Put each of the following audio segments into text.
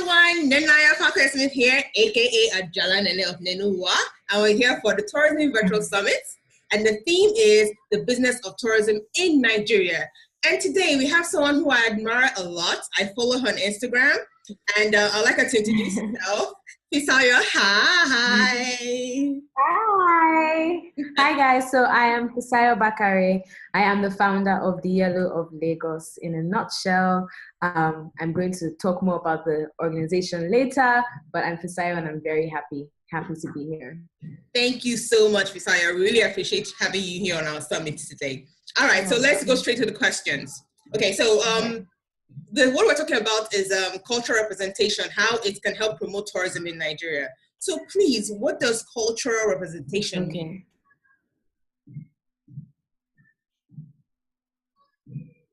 everyone, Nenaya Fakoya-Smith here, aka Ajala Nene of Nenuwa, and we're here for the Tourism Virtual Summit, and the theme is the business of tourism in Nigeria. And today we have someone who I admire a lot. I follow her on Instagram, and I'd like her to introduce herself. Fisayo, hi. Hi. Hi guys, so I am Fisayo Bakare. I am the founder of the Yellow of Lagos. In a nutshell, I'm going to talk more about the organization later, but I'm Fisayo and I'm very happy to be here. Thank you so much, Fisayo. I really appreciate having you here on our summit today. All right, so let's go straight to the questions. Okay, so what we're talking about is cultural representation, how it can help promote tourism in Nigeria. So please, what does cultural representation mean?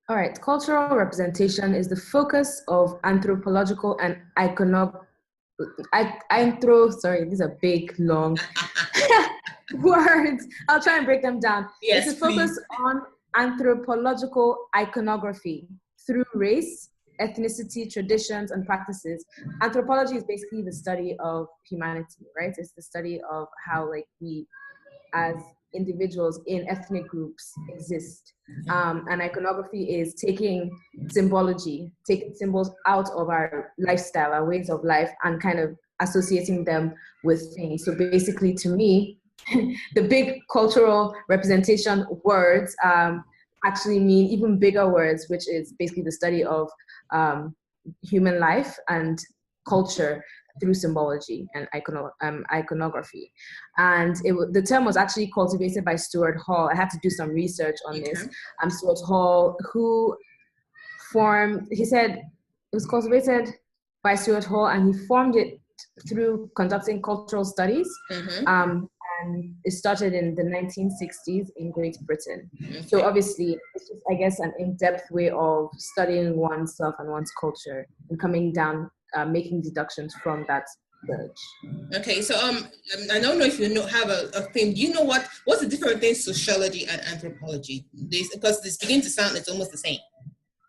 All right, cultural representation is the focus of anthropological and these are big, long words. I'll try and break them down. Yes, it's a focus on anthropological iconography through race, ethnicity, traditions, and practices. Anthropology is basically the study of humanity, right? It's the study of how we as individuals in ethnic groups exist. And iconography is taking symbology, taking symbols out of our lifestyle, our ways of life, and kind of associating them with things. So basically, to me, the big cultural representation words actually mean even bigger words, which is basically the study of human life and culture through symbology and iconography. And the term was actually cultivated by Stuart Hall. I had to do some research on this. Stuart Hall, he said it was cultivated by Stuart Hall, and he formed it through conducting cultural studies. And it started in the 1960s in Great Britain. So obviously, it's just, I guess, an in-depth way of studying oneself and one's culture and coming down, making deductions from that research. Okay, so I don't know if you have a thing. Do you know what's the difference between sociology and anthropology? Because this begins to sound, it's almost the same.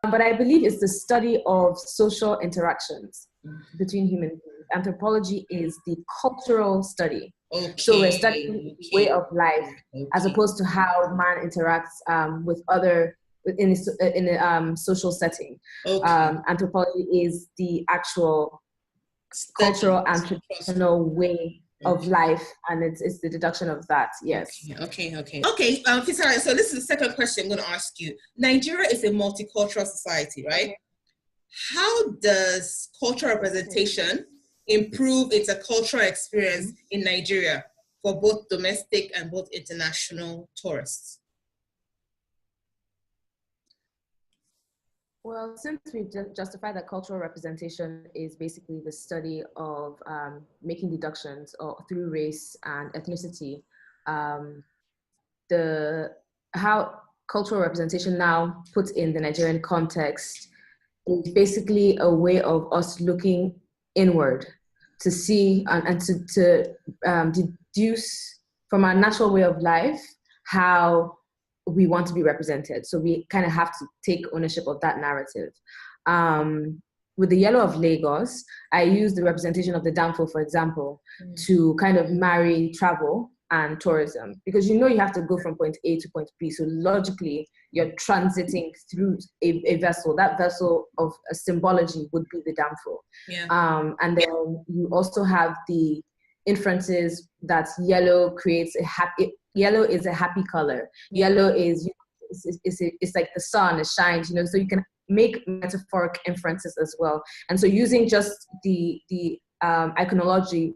But I believe it's the study of social interactions between human beings. Anthropology is the cultural study. Okay. So we're studying way of life as opposed to how man interacts with other in a social setting. Anthropology is the actual cultural and traditional way of life, and it's the deduction of that. Yes. Okay. Fisayo, so this is the second question I'm going to ask you. Nigeria is a multicultural society, right? How does cultural representation improve its cultural experience in Nigeria for both domestic and both international tourists? Well, since we've justified that cultural representation is basically the study of making deductions through race and ethnicity, how cultural representation now put in the Nigerian context is basically a way of us looking inward to see and to deduce from our natural way of life how we want to be represented. So we kind of have to take ownership of that narrative. With the Yellow of Lagos, I use the representation of the Danfo, for example, to kind of marry travel and tourism, because you have to go from point A to point B. So logically, you're transiting through a vessel. That vessel of a symbology would be the Danfo. And then you also have the inferences that yellow creates yellow is a happy color. Yellow is, it's like the sun, it shines, so you can make metaphoric inferences as well. And so using just the iconology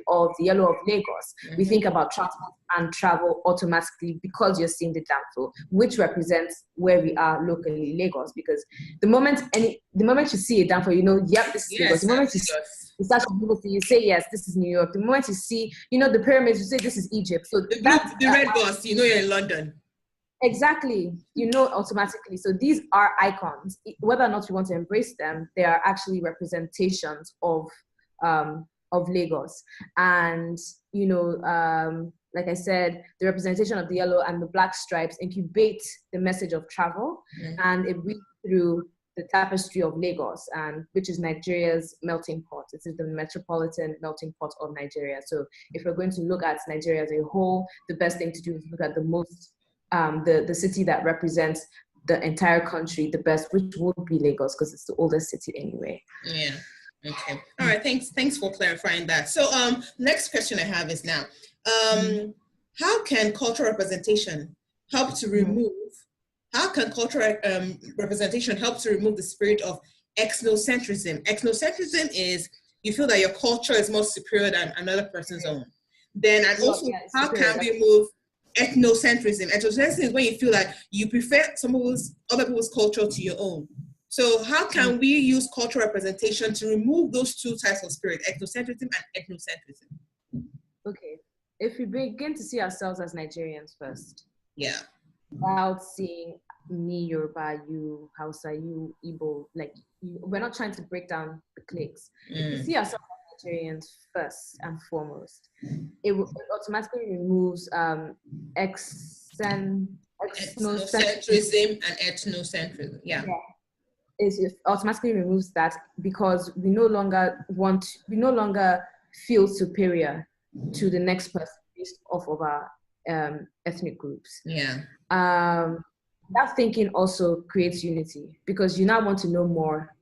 of the Yellow of Lagos, we think about transport and travel automatically because you're seeing the Danfo, which represents where we are locally, Lagos. Because the moment you see a Danfo, yep, this is Lagos. The moment you start to you say, yes, this is New York. The moment you see, the pyramids, you say this is Egypt. So the red bus, you're in London. Exactly, automatically. So these are icons. Whether or not you want to embrace them, they are actually representations of Lagos. And like I said, the representation of the yellow and the black stripes incubate the message of travel, and it reads through the tapestry of Lagos, and which is Nigeria's melting pot. It is the metropolitan melting pot of Nigeria. So if we're going to look at Nigeria as a whole, the best thing to do is look at the city that represents the entire country the best, which would be Lagos, because it's the oldest city anyway. Yeah. Okay. All right. Thanks for clarifying that. So next question I have is now, how can cultural representation help to remove the spirit of ethnocentrism? Ethnocentrism is you feel that your culture is more superior than another person's own. Then, and also, how can we remove ethnocentrism? Ethnocentrism is when you feel like you prefer other people's culture to your own. So how can we use cultural representation to remove those two types of spirit, ethnocentrism and ethnocentrism? Okay. If we begin to see ourselves as Nigerians first. Yeah. Without seeing me, Yoruba, you, Hausa, you, Igbo, we're not trying to break down the cliques. If we see ourselves as Nigerians first and foremost, it automatically removes ethnocentrism and ethnocentrism. Yeah. It automatically removes that, because we no longer feel superior to the next person based off of our ethnic groups. Yeah. That thinking also creates unity, because you now want to know more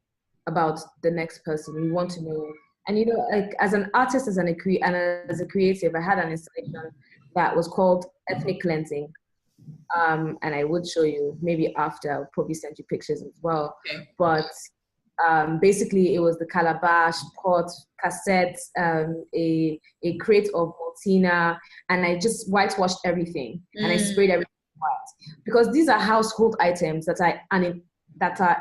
about the next person. You want to know, and like as an artist, as a creative, I had an installation that was called Ethnic Cleansing. And I would show you maybe after. I'll probably send you pictures as well. Okay. But basically, it was the calabash, pot, cassettes, a crate of Maltina, and I just whitewashed everything and I sprayed everything white, because these are household items that are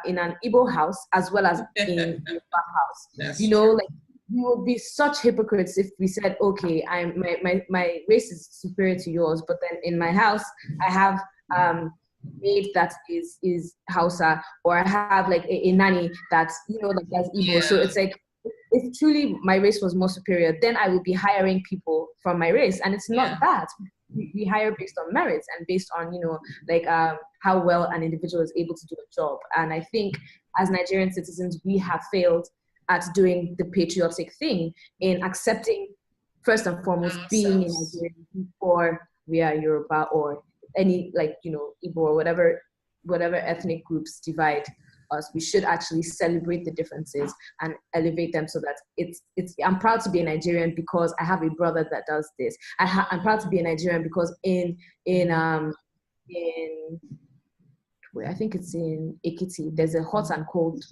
in an Igbo house as well as in a black house. That's like, we would be such hypocrites if we said, okay, my race is superior to yours, but then in my house I have maid that is Hausa, or I have like a nanny that's that's Igbo. Yeah. So it's like, if truly my race was more superior, then I would be hiring people from my race, and it's not that. We hire based on merits and based on how well an individual is able to do a job. And I think as Nigerian citizens, we have failed at doing the patriotic thing in accepting, first and foremost, being in Nigeria before we are Yoruba or any Igbo or whatever ethnic groups divide us. We should actually celebrate the differences and elevate them, so that it's I'm proud to be a Nigerian because I have a brother that does this. I'm proud to be a Nigerian because in I think it's in Ekiti, there's a hot and cold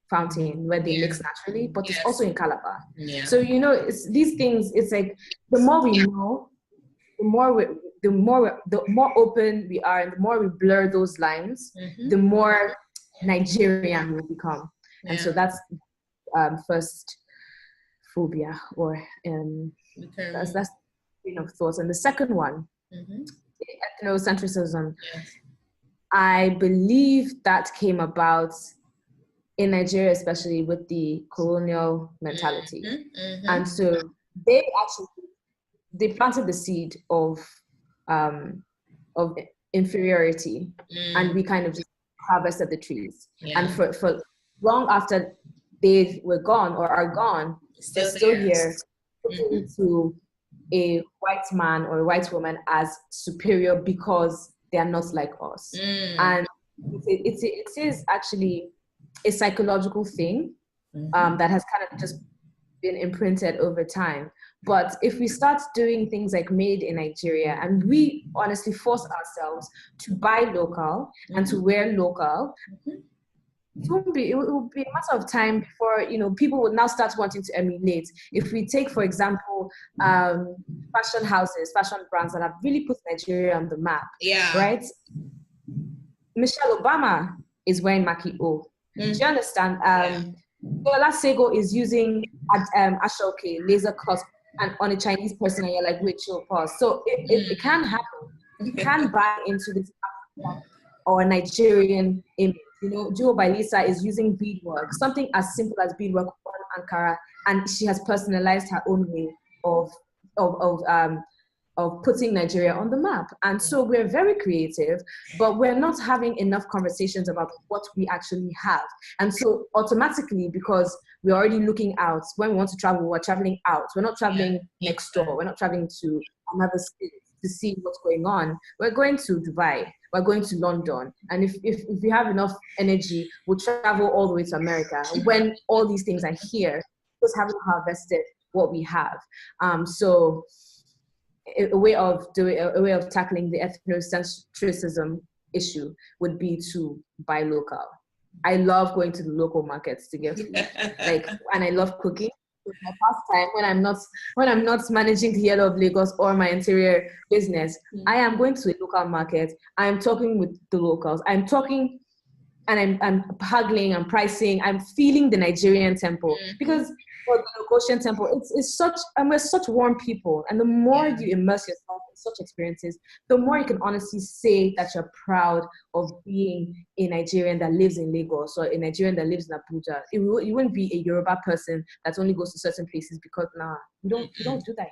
fountain where they mix naturally, but it's also in Calabar. Yeah. So it's these things. It's like the more we know, the more open we are, and the more we blur those lines, the more Nigerian we'll become. And so that's first phobia, or that's thoughts. And the second one, ethnocentrism. Yes. I believe that came about in Nigeria, especially with the colonial mentality. And so they planted the seed of inferiority, and we kind of just harvested the trees. Yeah. And for long after they were gone or are gone, they're still here to a white man or a white woman as superior because they are not like us. And it is actually a psychological thing that has kind of just been imprinted over time. But if we start doing things like made in Nigeria, and we honestly force ourselves to buy local and to wear local, it will be a matter of time before people would now start wanting to emulate. If we take, for example, fashion houses, fashion brands that have really put Nigeria on the map, right? Michelle Obama is wearing Maki O. Do you understand? Ola Sego is using Ashoke laser cut and on a Chinese person, and you're like, wait, chill, pause. So it can happen. You can buy into this or Nigerian image. Jewel by Lisa is using beadwork, something as simple as beadwork on Ankara, and she has personalized her own way of of putting Nigeria on the map. And so we're very creative, but we're not having enough conversations about what we actually have. And so automatically, because we're already looking out, when we want to travel, we're traveling out. We're not traveling next door. We're not traveling to another state to see what's going on. We're going to Dubai. We're going to London. And if we have enough energy, we'll travel all the way to America. When all these things are here, just haven't harvested what we have. So a way of tackling the ethnocentrism issue would be to buy local. I love going to the local markets to get food, and I love cooking. It's my pastime when I'm not managing the Yellow of Lagos or my interior business. I am going to a local market. I am talking with the locals. I'm talking, and I'm haggling. I'm pricing. I'm feeling the Nigerian tempo because. For the Lagosian temple, it's such, and we're such warm people. And the more you immerse yourself in such experiences, the more you can honestly say that you're proud of being a Nigerian that lives in Lagos or a Nigerian that lives in Abuja. You wouldn't be a Yoruba person that only goes to certain places because we don't do that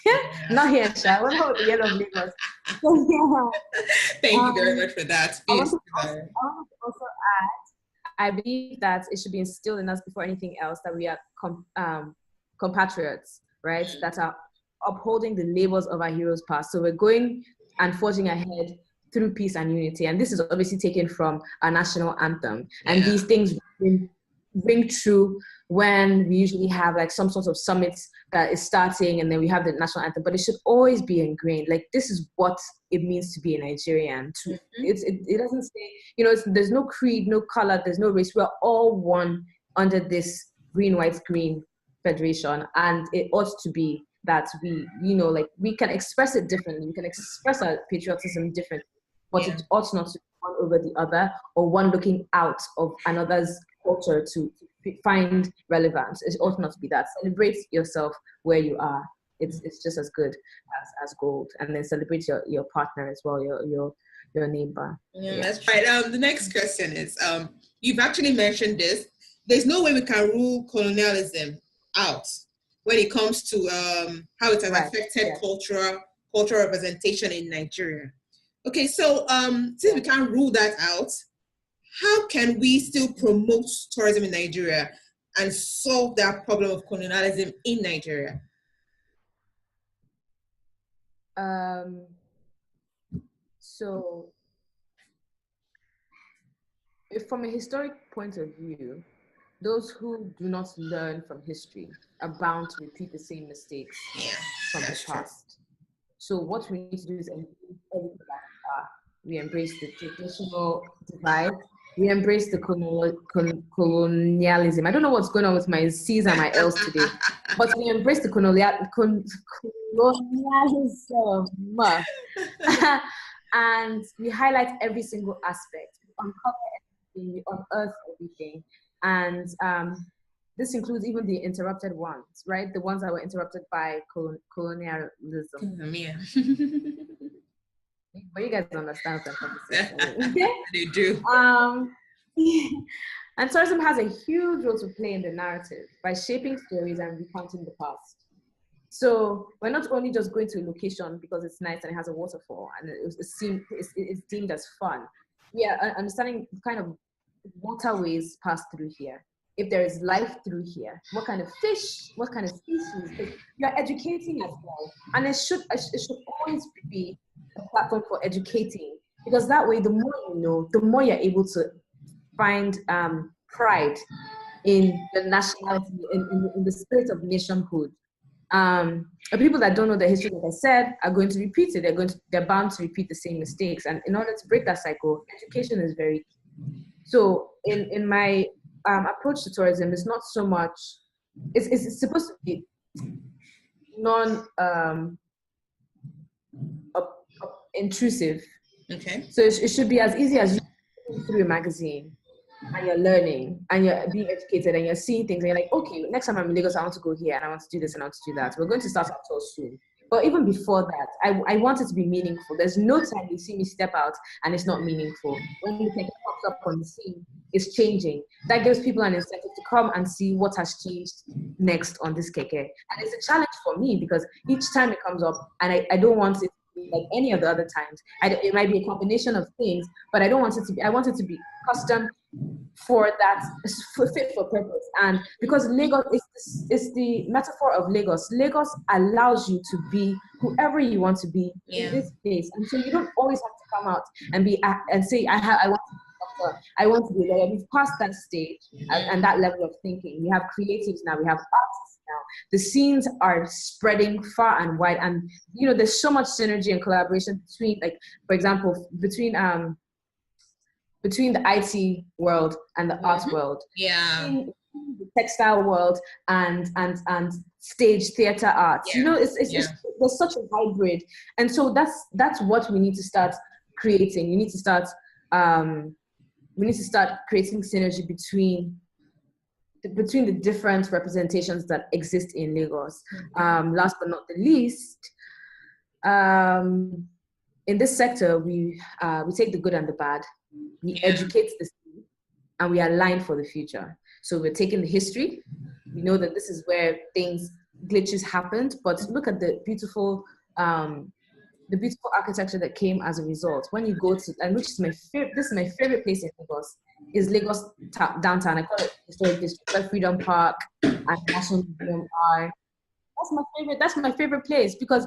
here. Not here, Sha. We're not the Yellow of Lagos. Thank you very much for that. I want to also add, I believe that it should be instilled in us before anything else that we are compatriots, right? That are upholding the labors of our heroes past. So we're going and forging ahead through peace and unity. And this is obviously taken from our national anthem. And these things ring true when we usually have like some sort of summit that is starting and then we have the national anthem, but it should always be ingrained. Like, this is what it means to be a Nigerian. It doesn't say, there's no creed, no color, there's no race. We're all one under this green, white, green federation. And it ought to be that we can express it differently. We can express our patriotism differently, but it ought not to be one over the other or one looking out of another's culture to find relevance. It ought not to be that. Celebrate yourself where you are. It's just as good as gold. And then celebrate your partner as well, your neighbor. That's right. The next question is, you've actually mentioned this. There's no way we can rule colonialism out when it comes to how it has affected cultural representation in Nigeria. Okay, so since we can't rule that out, how can we still promote tourism in Nigeria and solve that problem of colonialism in Nigeria? So, if from a historic point of view, those who do not learn from history are bound to repeat the same mistakes from the past. So what we need to do is embrace everything that we are. We embrace the traditional divide. We embrace the colonialism. I don't know what's going on with my C's and my L's today, but we embrace the colonialism. And we highlight every single aspect. We uncover everything, we unearth everything. And this includes even the interrupted ones, right? The ones that were interrupted by colonialism. But you guys understand what I'm saying. They do. And tourism has a huge role to play in the narrative by shaping stories and recounting the past. So we're not only just going to a location because it's nice and it has a waterfall and it's deemed as fun. We are understanding kind of waterways pass through here. If there is life through here, what kind of fish, what kind of species, you're educating as well. And it should always be a platform for educating, because that way, the more you know, the more you're able to find pride in the nationality, in the spirit of nationhood. The people that don't know the history, like I said, are going to repeat it. They're bound to repeat the same mistakes. And in order to break that cycle, education is very key. So in my approach to tourism, it's not so much, it's supposed to be intrusive. Okay. So it should be as easy as you through a magazine and you're learning and you're being educated and you're seeing things and you're like, okay, next time I'm in Lagos, I want to go here and I want to do this and I want to do that. We're going to start our tour soon. But even before that, I want it to be meaningful. There's no time you see me step out and it's not meaningful. When the thing pops up on the scene, it's changing. That gives people an incentive to come and see what has changed next on this keke. And it's a challenge for me because each time it comes up, and I don't want it to be like any of the other times. It might be a combination of things, but I don't want it to be, I want it to be custom for that, fit for purpose. And because Lagos is the metaphor of Lagos. Lagos allows you to be whoever you want to be in this place, and so you don't always have to come out and be and say I want to be a doctor, I want to be a lawyer. We've passed that stage and that level of thinking. We have creatives now, we have artists now. The scenes are spreading far and wide, and there's so much synergy and collaboration between, like, for example, between the IT world and the art world, between the textile world and stage theater arts. It's just, there's such a hybrid, and so that's what we need to start creating. We need to start creating synergy between the different representations that exist in Lagos. Last but not the least, in this sector, we take the good and the bad. We educate the students, and we align for the future. So we're taking the history. We know that this is where glitches happened, but look at the beautiful architecture that came as a result. When you go to, and which is this is my favorite place in Lagos, is Lagos downtown. I call it historic district, like Freedom Park and National Museum are. That's my favorite place because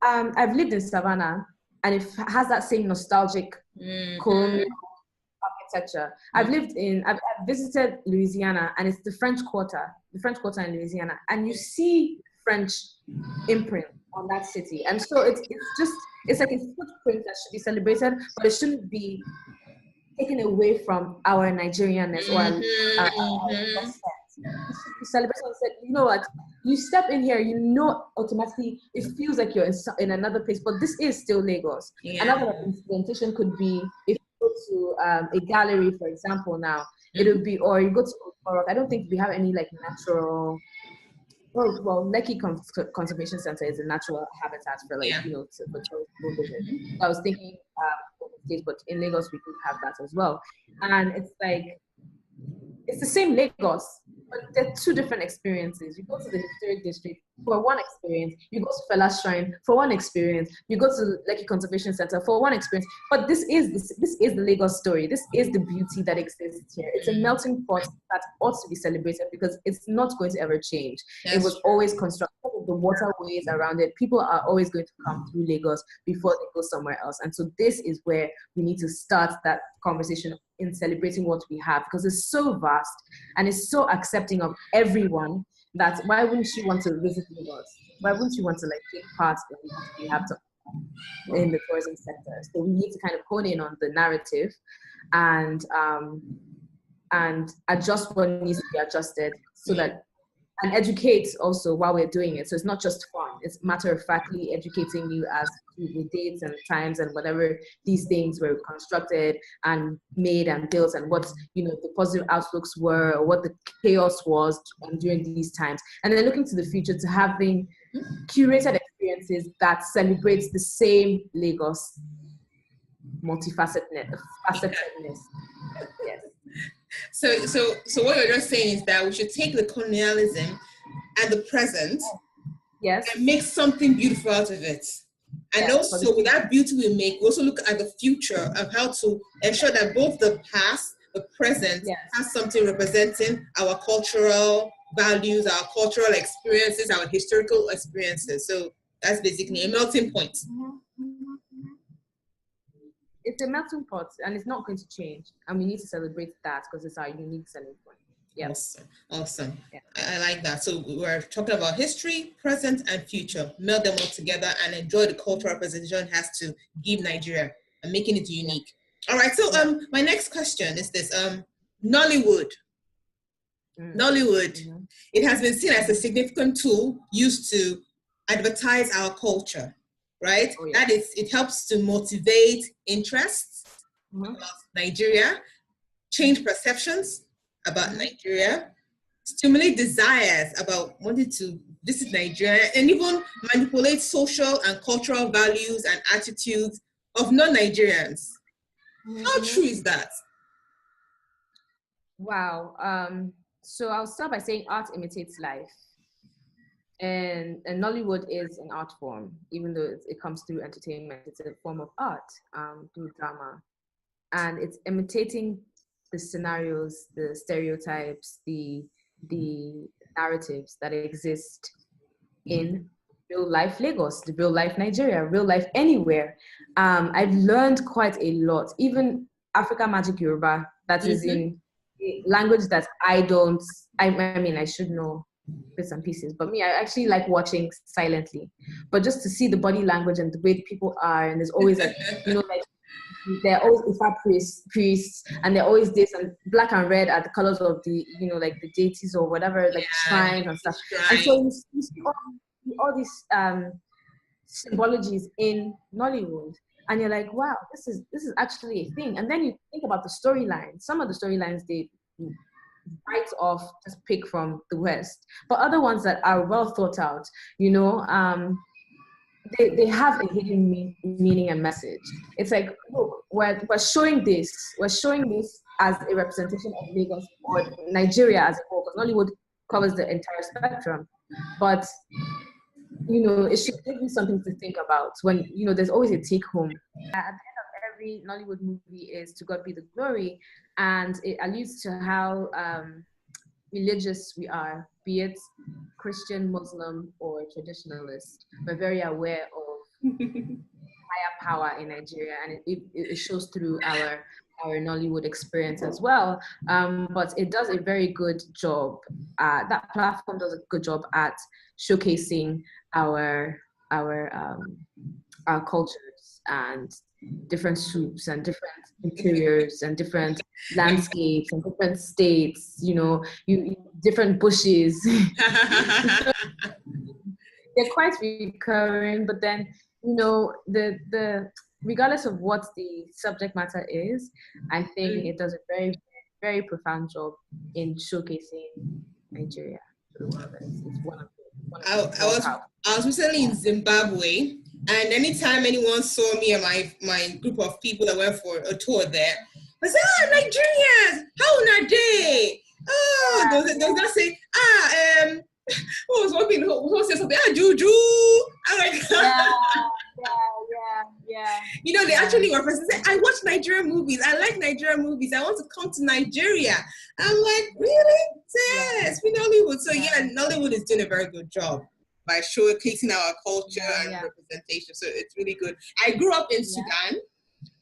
I've lived in Savannah, and it has that same nostalgic colonial architecture. I've visited Louisiana, and it's the French Quarter in Louisiana, and you see French imprint on that city. And so it's like a footprint that should be celebrated, but it shouldn't be taken away from our Nigerianness or our sense. It should be celebrated and said, you know what, you step in here, automatically it feels like you're in another place, but this is still Lagos. Another representation could be, if you go to a gallery, for example, now, it would be, or you go to Okorok. I don't think we have any like natural. Well, Lekki Conservation Center is a natural habitat for for tourist visit. So I was thinking but in Lagos we do have that as well, and it's like it's the same Lagos, but they're two different experiences. You go to the historic district for one experience, you go to Fela's Shrine for one experience, you go to Lekki Conservation Center for one experience. But this is the Lagos story. This is the beauty that exists here. It's a melting pot that ought to be celebrated because it's not going to ever change. It was always constructed with the waterways around it. People are always going to come through Lagos before they go somewhere else. And so this is where we need to start that conversation in celebrating what we have, because it's so vast and it's so accepting of everyone that why wouldn't you want to visit Lagos? Why wouldn't you want to take part in what we have in the tourism sector? So we need to kind of hone in on the narrative and adjust what needs to be adjusted so that, and educate also while we're doing it. So it's not just fun, it's matter-of-factly educating you as to the dates and times and whatever these things were constructed and made and built, and what the positive outlooks were, or what the chaos was during these times. And then looking to the future to having curated experiences that celebrates the same Lagos multifacetedness. Yes. So what you're just saying is that we should take the colonialism and the present, and make something beautiful out of it. And also with that beauty we make, we also look at the future of how to ensure that both the past, the present has something representing our cultural values, our cultural experiences, our historical experiences. So that's basically a melting point. It's a melting pot, and it's not going to change, and we need to celebrate that because it's our unique selling point. Awesome. I like that. So we're talking about history, present, and future. Meld them all together and enjoy the cultural representation it has to give Nigeria and making it unique. All right. So my next question is this: Nollywood. Nollywood. It has been seen as a significant tool used to advertise our culture. Right? That is, it helps to motivate interests about Nigeria, change perceptions about Nigeria, stimulate desires about wanting to visit Nigeria, and even manipulate social and cultural values and attitudes of non-Nigerians. How true is that? Wow. So I'll start by saying art imitates life. And Nollywood is an art form, even though it comes through entertainment. It's a form of art through drama, and it's imitating the scenarios, the stereotypes, the narratives that exist in real life Lagos, the real life Nigeria, real life anywhere. I've learned quite a lot, even Africa Magic Yoruba, that is in a language that I don't, I mean, I should know bits and pieces, but me, I actually like watching silently. But just to see the body language and the way the people are, and there's always like, like they're always Ifa priests, and they're always this, and black and red are the colors of the, like the deities or whatever, like shrines and stuff. And so you see all these symbologies in Nollywood, and you're like, wow, this is actually a thing. And then you think about the storylines. Some of the storylines they bite off, just pick from the West, but other ones that are well thought out, they have a hidden meaning and message. It's like, look, we're showing this as a representation of Lagos or Nigeria as a whole, because Nollywood covers the entire spectrum. But it should give you something to think about when there's always a take home. At the end of every Nollywood movie is "To God Be the Glory," and it alludes to how religious we are, be it Christian, Muslim, or traditionalist. We're very aware of higher power in Nigeria, and it shows through our Nollywood experience as well. But it does a very good job. That platform does a good job at showcasing our cultures and different soups and different interiors and different landscapes and different states, different bushes. They're quite recurring, but then, the regardless of what the subject matter is, I think it does a very, very profound job in showcasing Nigeria to the world. It's one of I was recently in Zimbabwe, and anytime anyone saw me and my group of people that went for a tour there, I said, Nigerians, how are they? Oh, they'll just say, who was walking? Who was saying something? Juju. I'm like, yeah. They actually were first say, I watch Nigerian movies. I like Nigerian movies. I want to come to Nigeria. I'm like, really? Yes, we Nollywood. So Nollywood is doing a very good job by showcasing our culture and representation. So it's really good. I grew up in Sudan,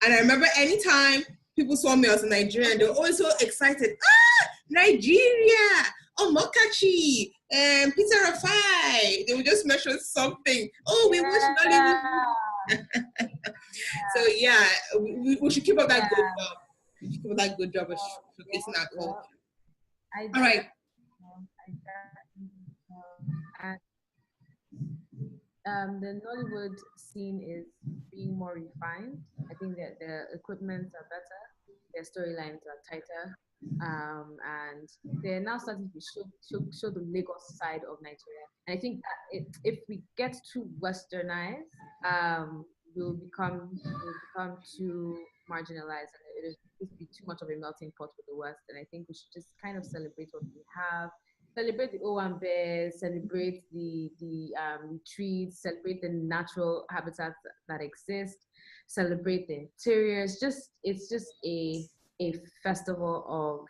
and I remember anytime people saw me as a Nigerian, they were always so excited. Nigeria! Oh, Mokachi! Pizza Rafai! They would just mention something. Oh, we watch Nollywood. So we should keep up that good job. We should keep up that good job of showcasing our culture. All right. The Nollywood scene is being more refined. I think that the equipments are better, their storylines are tighter, and they're now starting to show the Lagos side of Nigeria. And I think that if we get too westernized, we'll become too marginalized, and it'll just be too much of a melting pot with the West. And I think we should just kind of celebrate what we have. Celebrate the Owambe, celebrate the retreats, celebrate the natural habitats that exist, celebrate the interiors. It's just a festival of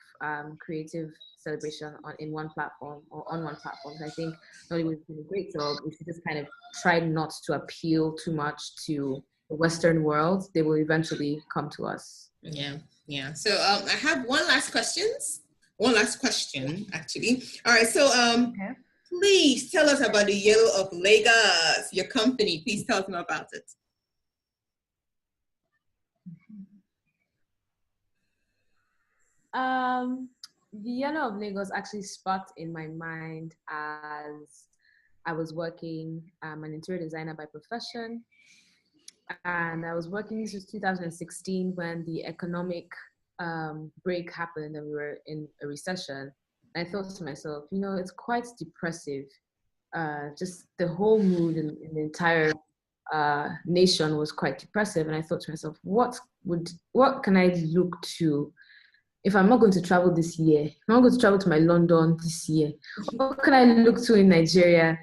creative celebration in one platform or on one platform. I think Nollywood is doing a great job. We should just kind of try not to appeal too much to the Western world. They will eventually come to us. Yeah. So I have one last question, actually. All right, so please tell us about the Yellow of Lagos, your company. Please tell us more about it. The Yellow of Lagos actually sparked in my mind as I was working. I'm an interior designer by profession, and I was working since 2016 when the economic break happened and we were in a recession. And I thought to myself, it's quite depressive. Just the whole mood in the entire nation was quite depressive. And I thought to myself, what can I look to if I'm not going to travel this year, if I'm not going to travel to my London this year, what can I look to in Nigeria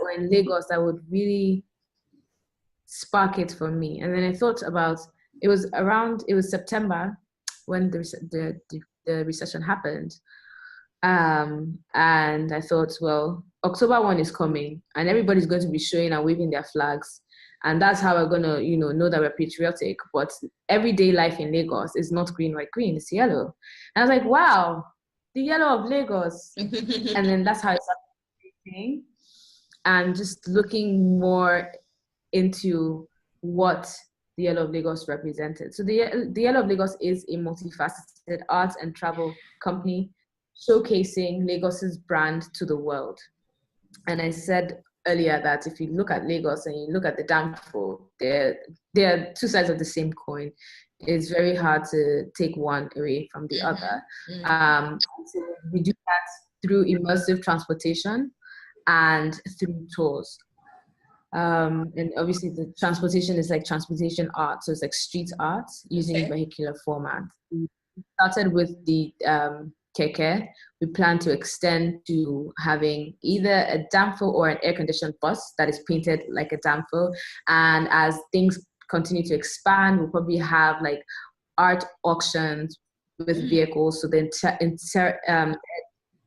or in Lagos that would really spark it for me? And then I thought about, it was September when the recession happened. And I thought, well, October 1 is coming and everybody's going to be showing and waving their flags. And that's how we're going to, know that we're patriotic. But everyday life in Lagos is not green, white, green. It's yellow. And I was like, wow, the yellow of Lagos. And then that's how I started thinking and just looking more into what the Yellow of Lagos represented. So the Yellow of Lagos is a multifaceted arts and travel company showcasing Lagos's brand to the world. And I said earlier that if you look at Lagos and you look at the Danfo, they're two sides of the same coin. It's very hard to take one away from the other. So we do that through immersive transportation and through tours. And obviously the transportation is like transportation art, so it's like street art using vehicular format. We started with the keke. We plan to extend to having either a Danfo or an air-conditioned bus that is painted like a Danfo. And as things continue to expand, we'll probably have like art auctions with vehicles. So the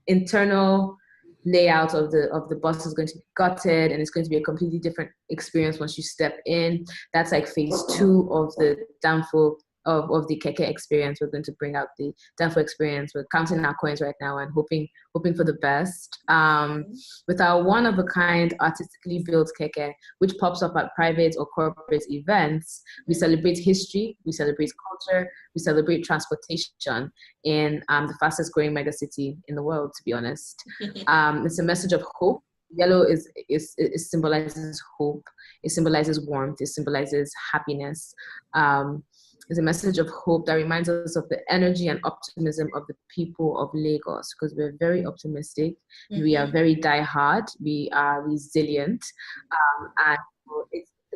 internal layout of the bus is going to be gutted, and it's going to be a completely different experience once you step in. That's like phase 2 of the Danfo of the keke experience. We're going to bring out the Danfo experience. We're counting our coins right now and hoping for the best. With our one-of-a-kind artistically built keke, which pops up at private or corporate events, we celebrate history, we celebrate culture, we celebrate transportation in the fastest growing megacity in the world, to be honest. It's a message of hope. Yellow it symbolizes hope. It symbolizes warmth. It symbolizes happiness. It's a message of hope that reminds us of the energy and optimism of the people of Lagos, because we're very optimistic. We are very diehard. We are resilient. And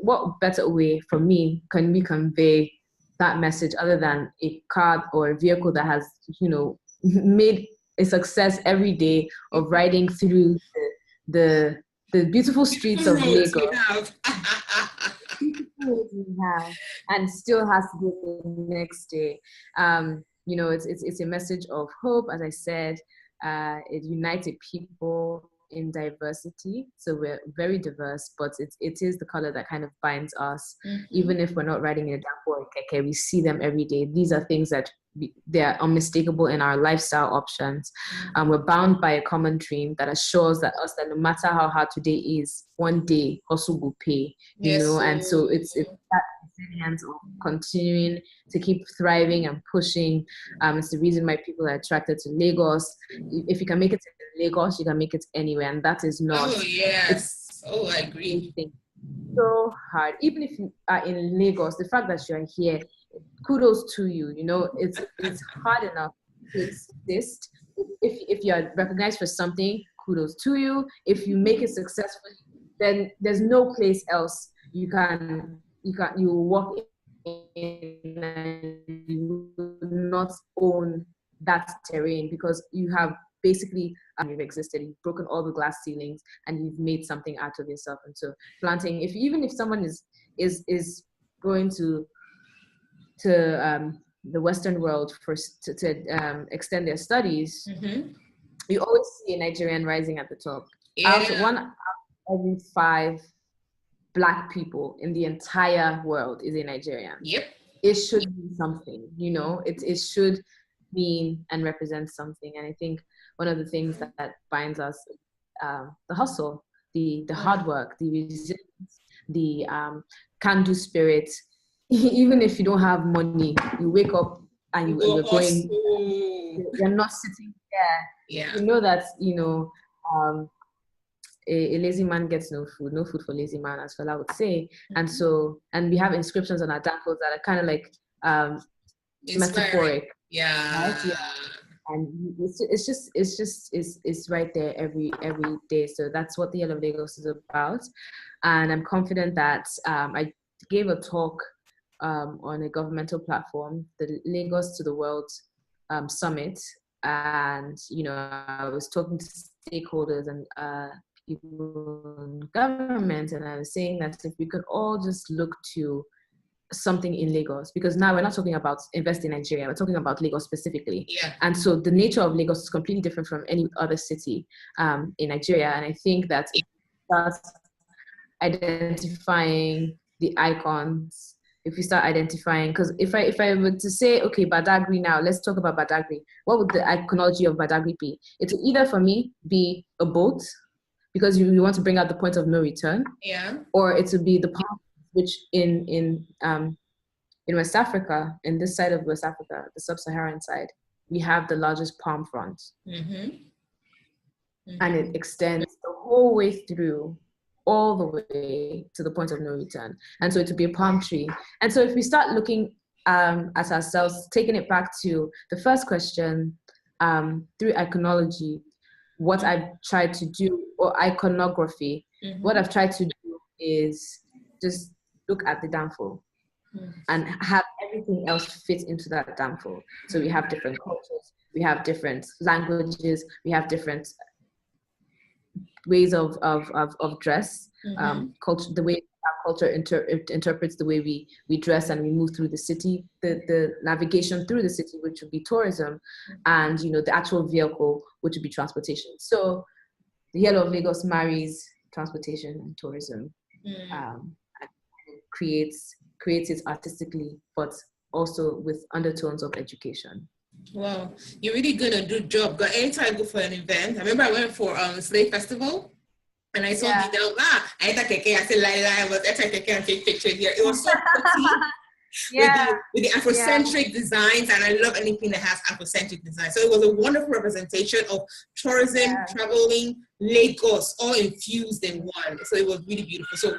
what better way for me can we convey that message other than a car or a vehicle that has, made a success every day of riding through the beautiful streets of Lagos. We have, and still has to go the next day. It's a message of hope, as I said. It unites people in diversity, so we're very diverse, but it is the color that kind of binds us. Even if we're not riding in a Danfo or keke, we see them every day. These are things that they're unmistakable in our lifestyle options. We're bound by a common dream that assures that no matter how hard today is, one day hustle will pay, know. And so it's that resilience of continuing to keep thriving and pushing. It's the reason why people are attracted to Lagos. If you can make it in Lagos, you can make it anywhere, and that is not. Oh yes. I agree. So hard. Even if you are in Lagos, the fact that you're here, kudos to you. It's hard enough to exist. If you are recognized for something, kudos to you. If you make it successfully, then there's no place else you will walk in and you will not own that terrain, because you have basically you've existed, you've broken all the glass ceilings, and you've made something out of yourself. And so planting, even if someone is going to the Western world to extend their studies, you always see a Nigerian rising at the top. One out of every 5 Black people in the entire world is a Nigerian. Yep. It should mean something, it should mean and represent something. And I think one of the things that binds us, the hustle, the hard work, the resilience, the can-do spirit. Even if you don't have money, you wake up and you're going, you're not sitting there. Yeah. You know that, a lazy man gets no food for lazy man, as Fela would say. And we have inscriptions on our Danfos that are kind of like metaphoric. Yeah. Right? Yeah. And it's right there every day. So that's what the Yellow of Lagos is about. And I'm confident that I gave a talk on a governmental platform, the Lagos to the World summit, and I was talking to stakeholders and people in government, and I was saying that if we could all just look to something in Lagos, because now we're not talking about invest in Nigeria, we're talking about Lagos specifically. Yeah. And so the nature of Lagos is completely different from any other city in Nigeria. And I think that it starts identifying the icons, if we start identifying, because if I were to say, okay, Badagry now, let's talk about Badagry. What would the iconology of Badagry be? It would either for me be a boat, because you want to bring out the point of no return. Yeah. Or it would be the palm, which in West Africa, in this side of West Africa, the sub-Saharan side, we have the largest palm front. Mm-hmm. Mm-hmm. And it extends the whole way through, all the way to the point of no return. And so it would be a palm tree. And so if we start looking at ourselves, taking it back to the first question, through iconology, what I've tried to do, or iconography, what I've tried to do is just look at the damful and have everything else fit into that damful. So we have different cultures, we have different languages, we have different ways of dress, culture, the way our culture interprets the way we dress and we move through the city, the navigation through the city, which would be tourism, and the actual vehicle, which would be transportation. So the Yellow of Lagos marries transportation and tourism, and creates it artistically, but also with undertones of education. Wow, you're really good at a job. But anytime I go for an event, I remember I went for Slave Festival, and I saw the down. I ate a keke. I said, I was at a keke and take pictures here. It was so pretty with the Afrocentric designs, and I love anything that has Afrocentric design. So it was a wonderful representation of tourism, traveling, Lagos, all infused in one. So it was really beautiful. So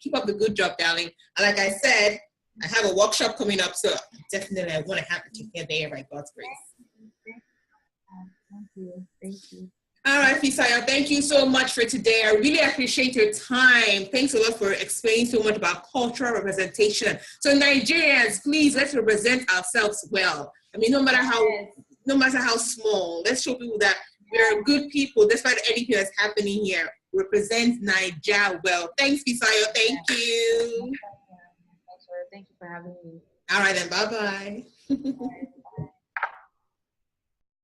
keep up the good job, darling. And like I said, I have a workshop coming up, so definitely I want to have to take care there by God's grace. Thank you. All right, Fisayo, thank you so much for today. I really appreciate your time. Thanks a lot for explaining so much about cultural representation. So Nigerians, please, let's represent ourselves well. I mean, no matter how small, let's show people that we're good people despite anything that's happening here. Represent Nigeria well. Thanks, Fisayo. Thank you. Thank you for having me. All right, then. Bye-bye.